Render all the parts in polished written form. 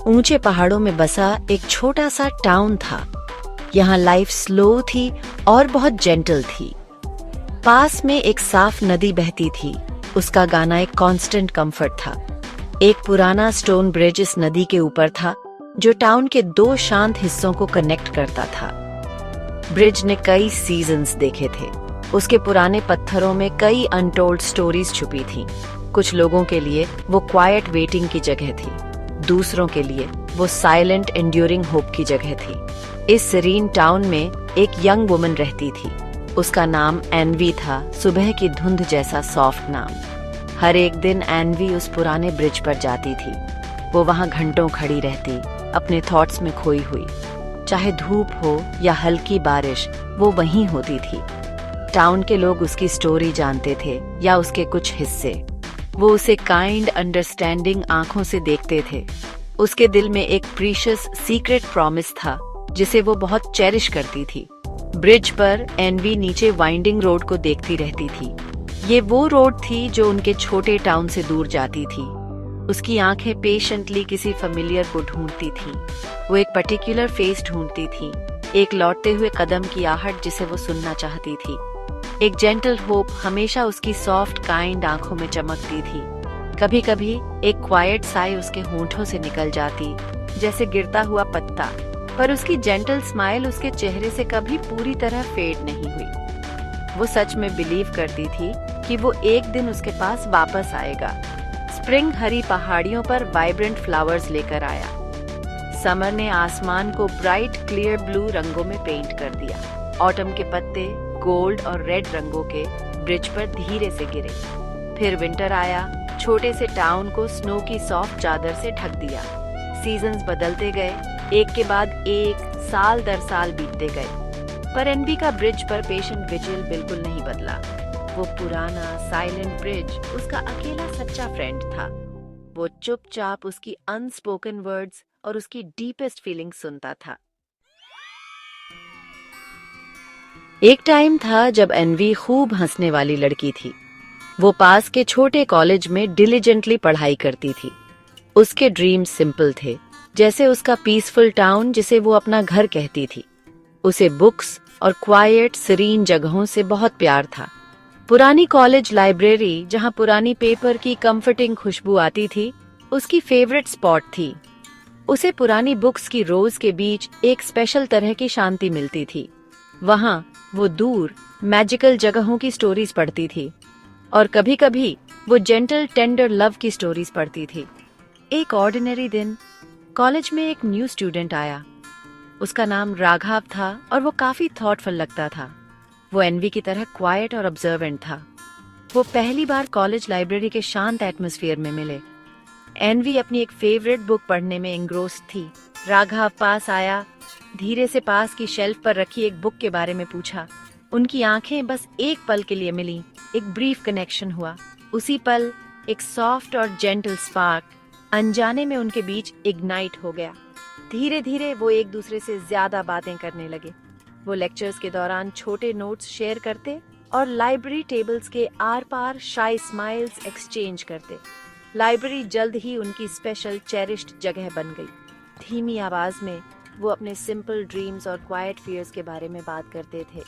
ऊंचे पहाड़ों में बसा एक छोटा सा टाउन था। यहाँ लाइफ स्लो थी और बहुत जेंटल थी। पास में एक साफ नदी बहती थी। उसका गाना एक कांस्टेंट कंफर्ट था। एक पुराना स्टोन ब्रिज इस नदी के ऊपर था जो टाउन के दो शांत हिस्सों को कनेक्ट करता था। ब्रिज ने कई सीजन्स देखे थे। उसके पुराने पत्थरों में कई अनटोल्ड स्टोरीज छुपी थीं। कुछ लोगों के लिए वो क्वाइट वेटिंग की जगह थी, दूसरों के लिए वो साइलेंट एंड्यूरिंग होप की जगह थी। इस सीरीन टाउन में एक यंग वुमन रहती थी। उसका नाम एनवी था, सुबह की धुंध जैसा सॉफ्ट नाम। हर एक दिन एनवी उस पुराने ब्रिज पर जाती थी। वो वहां घंटों खड़ी रहती, अपने थॉट्स में खोई हुई। चाहे धूप हो या हल्की बारिश, वो वहीं होती थी। टाउन के लोग उसकी स्टोरी जानते थे या उसके कुछ हिस्से। वो उसे काइंड अंडरस्टैंडिंग आंखों से देखते थे। उसके दिल में एक प्रीशियस सीक्रेट प्रॉमिस था जिसे वो बहुत चेरिश करती थी। ब्रिज पर एनवी नीचे वाइंडिंग रोड को देखती रहती थी। ये वो रोड थी जो उनके छोटे टाउन से दूर जाती थी। उसकी आंखें पेशेंटली किसी फेमिलियर को ढूंढती थीं। वो एक पर्टिकुलर फेस ढूंढती थी, एक लौटते हुए कदम की आहट जिसे वो सुनना चाहती थी। एक जेंटल होप हमेशा उसकी सॉफ्ट काइंड आंखों में चमकती थी। कभी कभी एक क्वाइट साई उसके होंठों से निकल जाती, जैसे गिरता हुआ पत्ता, पर उसकी जेंटल स्माइल उसके चेहरे से कभी पूरी तरह फेड नहीं हुई। वो सच में बिलीव करती थी कि वो एक दिन उसके पास वापस आएगा। स्प्रिंग हरी पहाड़ियों पर वाइब्रेंट फ्लावर्स लेकर आया। समर ने आसमान को ब्राइट क्लियर ब्लू रंगों में पेंट कर दिया। ऑटम के पत्ते गोल्ड और रेड रंगों के ब्रिज पर धीरे से गिरे। फिर विंटर आया, छोटे से टाउन को स्नो की सॉफ्ट चादर से ढक दिया। सीजन्स बदलते गए, एक के बाद एक, साल दर साल बीतते गए, पर एनवी का ब्रिज पर पेशेंट विजिल बिल्कुल नहीं बदला। वो पुराना साइलेंट ब्रिज उसका अकेला सच्चा फ्रेंड था। वो चुपचाप उसकी अनस्पोकन वर्ड्स और उसकी डीपेस्ट फीलिंग सुनता था। एक टाइम था जब एनवी खूब हंसने वाली लड़की थी। वो पास के छोटे कॉलेज में डिलिजेंटली पढ़ाई करती थी। उसके ड्रीम्स सिंपल थे, जैसे उसका पीसफुल टाउन जिसे वो अपना घर कहती थी। उसे बुक्स और क्वाइट सीरीन जगहों से बहुत प्यार था। पुरानी कॉलेज लाइब्रेरी, जहां पुरानी पेपर की कंफर्टिंग खुशबू आती थी, उसकी फेवरेट स्पॉट थी। उसे पुरानी बुक्स की रोज के बीच एक स्पेशल तरह की शांति मिलती थी। वहां वो दूर मैजिकल जगहों की स्टोरीज पढ़ती थी और कभी कभी वो जेंटल टेंडर लव की स्टोरीज पढ़ती थी। एक ऑर्डिनरी दिन कॉलेज में एक न्यू स्टूडेंट आया। उसका नाम राघव था और वो काफी थॉटफुल लगता था। वो एनवी की तरह क्वाइट और ऑब्जर्वेंट था। वो पहली बार कॉलेज लाइब्रेरी के शांत एटमॉस्फेयर में मिले। एनवी अपनी एक फेवरेट बुक पढ़ने में एंग्रोस्ड थी। राघव पास आया, धीरे से पास की शेल्फ पर रखी एक बुक के बारे में पूछा। उनकी आंखें बस एक पल के लिए मिली, एक ब्रीफ कनेक्शन हुआ। उसी पल एक सॉफ्ट और जेंटल स्पार्क अनजाने में उनके बीच इग्नाइट हो गया। धीरे धीरे वो एक दूसरे से ज्यादा बातें करने लगे। वो लेक्चर्स के दौरान छोटे नोट्स शेयर करते और लाइब्रेरी टेबल्स के आर पार शाई स्माइल्स एक्सचेंज करते। लाइब्रेरी जल्द ही उनकी स्पेशल चेरिश्ड जगह बन गई। धीमी आवाज में वो अपने सिंपल ड्रीम्स और क्वाइट फियर्स के बारे में बात करते थे।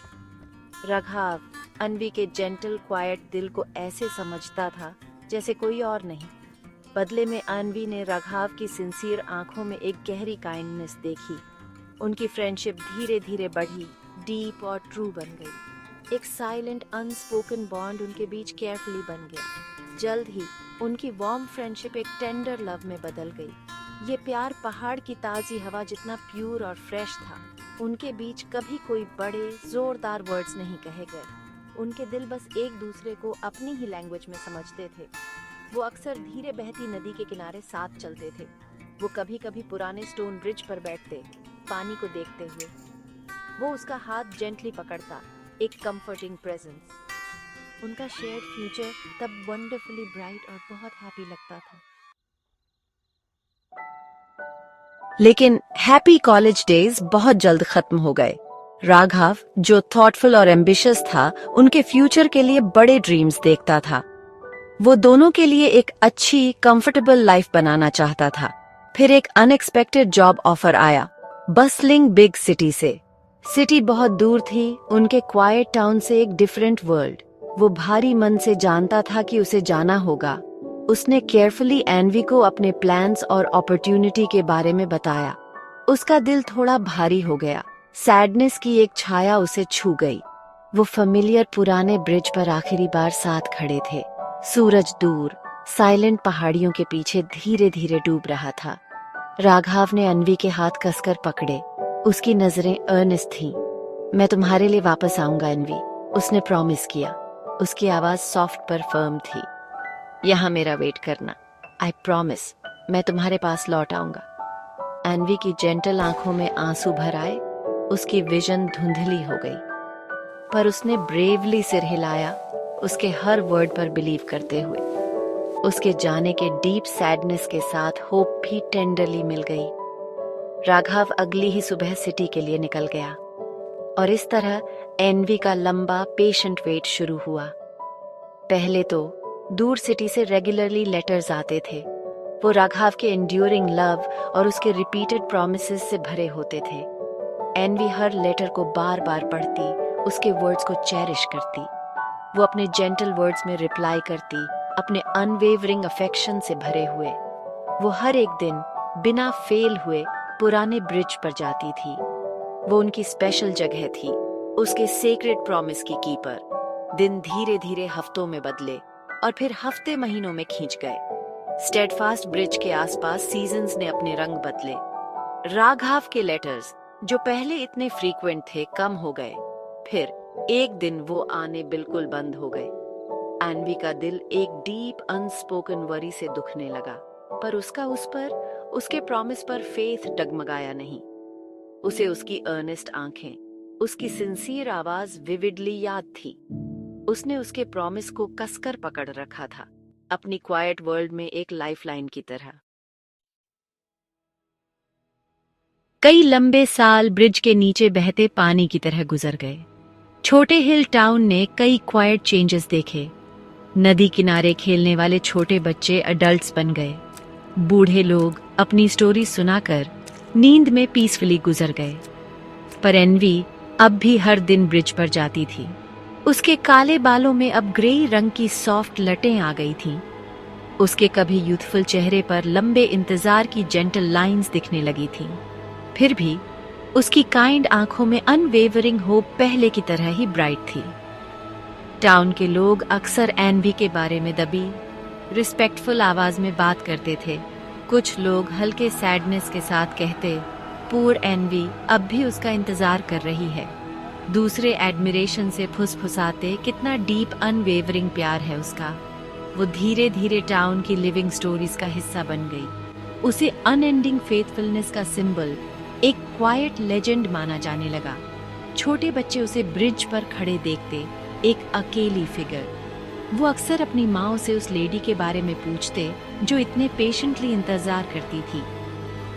राघव अनवी के जेंटल क्वाइट दिल को ऐसे समझता था जैसे कोई और नहीं। बदले में अनवी ने राघव की सिंसियर आंखों में एक गहरी काइंडनेस देखी। उनकी फ्रेंडशिप धीरे धीरे बढ़ी, डीप और ट्रू बन गई। एक साइलेंट अनस्पोकन बॉन्ड उनके बीच केयरफुली बन गया। जल्द ही उनकी वार्म फ्रेंडशिप एक टेंडर लव में बदल गई। ये प्यार पहाड़ की ताजी हवा जितना प्यूर और फ्रेश था। उनके बीच कभी कोई बड़े जोरदार वर्ड्स नहीं कहे गए। उनके दिल बस एक दूसरे को अपनी ही लैंग्वेज में समझते थे। वो अक्सर धीरे बहती नदी के किनारे साथ चलते थे। वो कभी कभी पुराने स्टोन ब्रिज पर बैठते, पानी को देखते हुए। वो उसका हाथ जेंटली पकड़ता, एक कंफर्टिंग प्रेजेंस। उनका शेयर्ड फ्यूचर तब वंडरफुली ब्राइट और बहुत हैप्पी लगता था। लेकिन हैप्पी कॉलेज डेज बहुत जल्द खत्म हो गए। राघव, जो थॉटफुल और एम्बिशियस था, उनके फ्यूचर के लिए बड़े ड्रीम्स देखता था। वो दोनों के लिए एक अच्छी, कंफर्टेबल लाइफ बनाना चाहता था। फिर एक अनएक्सपेक्टेड जॉब ऑफर आया, बसलिंग बिग सिटी से। सिटी बहुत दूर थी, उनके क्वाइट टाउन से एक डिफरेंट वर्ल्ड। वो भारी मन से जानता था कि उसे जाना होगा। उसने केयरफुली एनवी को अपने प्लान्स और अपॉर्चुनिटी के बारे में बताया। उसका दिल थोड़ा भारी हो गया। सैडनेस की एक छाया उसे छू गई। वो फेमिलियर पुराने ब्रिज पर आखिरी बार साथ खड़े थे। सूरज दूर साइलेंट पहाड़ियों के पीछे धीरे धीरे डूब रहा था। राघव ने अन्वी के हाथ कसकर पकड़े। उसकी नजरें अर्नेस्ट थीं। मैं तुम्हारे लिए वापस आऊंगा अन्वी, उसने प्रॉमिस किया। उसकी आवाज सॉफ्ट पर फर्म थी। यहाँ मेरा वेट करना, आई प्रॉमिस, मैं तुम्हारे पास लौट आऊंगा। अन्वी की जेंटल आंखों में आंसू भर आए। उसकी विजन धुंधली हो गई, पर उसने ब्रेवली सिर हिलाया, उसके हर वर्ड पर बिलीव करते हुए। उसके जाने के डीप सैडनेस के साथ होप भी टेंडरली मिल गई। राघव अगली ही सुबह सिटी के लिए निकल गया और इस तरह एनवी का लंबा पेशेंट वेट शुरू हुआ। पहले तो दूर सिटी से रेगुलरली लेटर्स आते थे। वो राघव के एंड्यूरिंग लव और उसके रिपीटेड प्रॉमिसेस से भरे होते थे। एनवी हर लेटर को बार बार पढ़ती, उसके वर्ड्स को चेरिश करती। वो अपने जेंटल वर्ड्स में रिप्लाई करती, अपने अनवेवरिंग अफेक्शन से भरे हुए। वो हर एक दिन बिना फेल हुए पुराने ब्रिज पर जाती थी। वो उनकी स्पेशल जगह थी, उसके सेक्रेड प्रॉमिस की कीपर। दिन धीरे धीरे हफ्तों में बदले और फिर हफ्ते महीनों में खींच गए। स्टेडफास्ट ब्रिज के आसपास सीजन्स ने अपने रंग बदले। राघव के लेटर्स जो पहले इतने फ्रीक्वेंट थे कम हो गए। फिर एक दिन वो आने बिल्कुल बंद हो गए। एनवी का दिल एक डीप अनस्पोकन वरी से दुखने लगा, पर उसका उस पर, उसके प्रॉमिस पर फेथ डगमगाया नहीं। उसे उसकी अर्नेस्ट आंखें, उसकी सिंसियर आवाज विविडली याद थी। उसने उसके प्रॉमिस को कसकर पकड़ रखा था, अपनी क्वाइट वर्ल्ड में एक लाइफलाइन की तरह। कई लंबे साल ब्रिज के नीचे बहते पानी की तरह गुजर गए। छोटे हिल टाउन ने कई क्वाइट चेंजेस देखे। नदी किनारे खेलने वाले छोटे बच्चे अडल्ट्स बन गए। बूढ़े लोग अपनी स्टोरी सुनाकर नींद में पीसफुली गुजर गए। पर एनवी अब भी हर दिन ब्रिज पर जाती थी। उसके काले बालों में अब ग्रे रंग की सॉफ्ट लटें आ गई थीं। उसके कभी यूथफुल चेहरे पर लंबे इंतजार की जेंटल लाइंस दिखने लगी थीं। फिर भी उसकी काइंड आंखों में अनवेवरिंग होप पहले की तरह ही ब्राइट थी। टाउन के लोग अक्सर एनवी के बारे में दबी, रिस्पेक्टफुल आवाज में बात करते थे। कुछ लोग हल्के सैडनेस के साथ कहते, पुअर एनवी अब भी उसका इंतजार कर रही है। दूसरे एडमिरेशन से फुसफुसाते, कितना डीप अनवेवरिंग प्यार है उसका। वो धीरे धीरे टाउन की लिविंग स्टोरीज का हिस्सा बन गई। उसे अनएंडिंग फेथफुलनेस का सिंबल, एक क्वाइट लेजेंड माना जाने लगा। छोटे बच्चे उसे ब्रिज पर खड़े देखते, एक अकेली फिगर। वो अक्सर अपनी माँ से उस लेडी के बारे में पूछते जो इतने पेशेंटली इंतजार करती थी।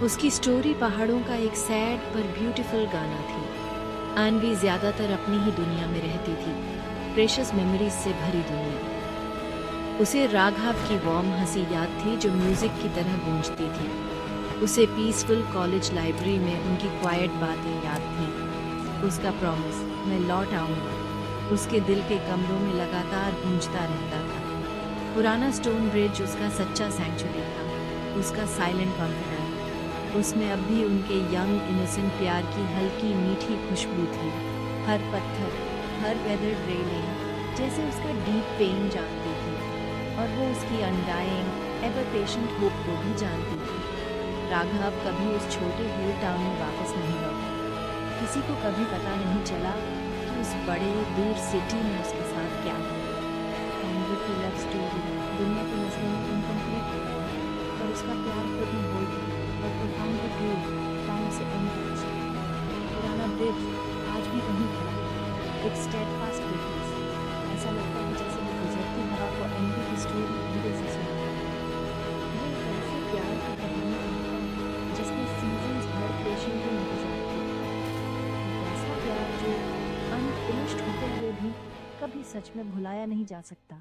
उसकी स्टोरी पहाड़ों का एक सैड पर ब्यूटीफुल गाना थी। एनवी ज्यादातर अपनी ही दुनिया में रहती थी, प्रेशियस मेमोरीज से भरी दुनिया। उसे राघव की वार्म हंसी याद थी जो म्यूजिक की तरह गूंजती थी। उसे पीसफुल कॉलेज लाइब्रेरी में उनकी क्वाइट बातें याद थी। उसका प्रॉमिस, मैं लौट आऊंगा, उसके दिल के कमरों में लगातार गूंजता रहता था। पुराना स्टोन ब्रिज उसका सच्चा सैंक्चुरी था, उसका साइलेंट कॉन्फिडेंस। उसमें अब भी उनके यंग इनोसेंट प्यार की हल्की मीठी खुशबू थी। हर पत्थर, हर वेदर्ड रेलिंग जैसे उसका डीप पेन जानती थी, और वो उसकी अनडाइंग एवर पेशेंट होप को भी जानती थी। राघव कभी उस छोटे हिल टाउन में वापस नहीं लौटा। किसी को कभी पता नहीं चला कि उस बड़े दूर सिटी में उसके साथ क्या हुआ। एनवी की लव स्टोरी दुनिया की नज़रों में इनकम्प्लीट हो गई, और उसका प्यार खुद में बोल और प्रोफाउंड टाइम से अनटच्ड। पुराना ब्रिज आज भी वहीं खड़ा है, एक स्टेडफास्ट विटनेस। ऐसा लगता है जैसे वो गुजरती हवा को एनवी की स्टोरी धीरे से सुना। ये एक ऐसे प्यार की कहानी है जिसमें सीजन्स भर पेशेंटली इंतजार किया। एक ऐसा प्यार जो अनफिनिश्ड होते हुए भी कभी सच में भुलाया नहीं जा सकता।